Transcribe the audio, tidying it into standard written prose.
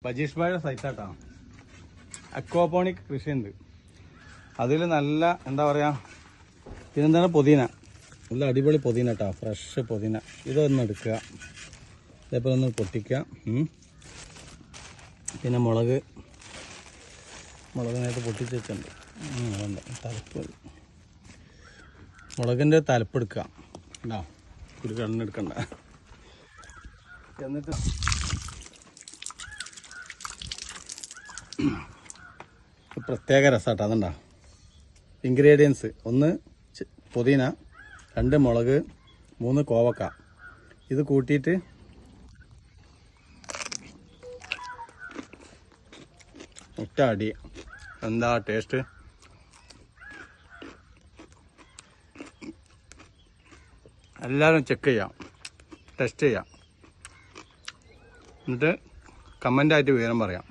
Bajeesh ഭായിയുടെ സൈറ്റാട്ടോ. Aquaponic കൃഷിയുണ്ട്. അതിൽ നല്ല എന്താ പറയാ, പിന്നെന്താണ് പുതിന, നല്ല അടിപൊളി പുതിന കേട്ടോ, ഫ്രഷ് പുതിന. ഇതൊന്ന് എടുക്കുക, ഇതേപോലെ ഒന്ന് പൊട്ടിക്കുക. പിന്നെ മുളകിനകത്ത് പൊട്ടിച്ച് വെച്ചിട്ടുണ്ട്. അതുണ്ട് തലപ്പ്, മുളകിൻ്റെ തലപ്പെടുക്കുക കേട്ടോ, ഒരു കണ്ണെടുക്കണ്ട. എന്നിട്ട് പ്രത്യേക രസമാട്ടോ. അതുണ്ടോ ഇൻഗ്രീഡിയൻസ്: 1 പുതിന, 2 മുളക്, 3 കോവക്ക. ഇത് കൂട്ടിയിട്ട് ഒറ്റ അടി. എന്താ ടേസ്റ്റ്! എല്ലാവരും ചെക്ക് ചെയ്യാം, ടെസ്റ്റ് ചെയ്യാം, എന്നിട്ട് കമൻ്റായിട്ട് വിവരം പറയാം.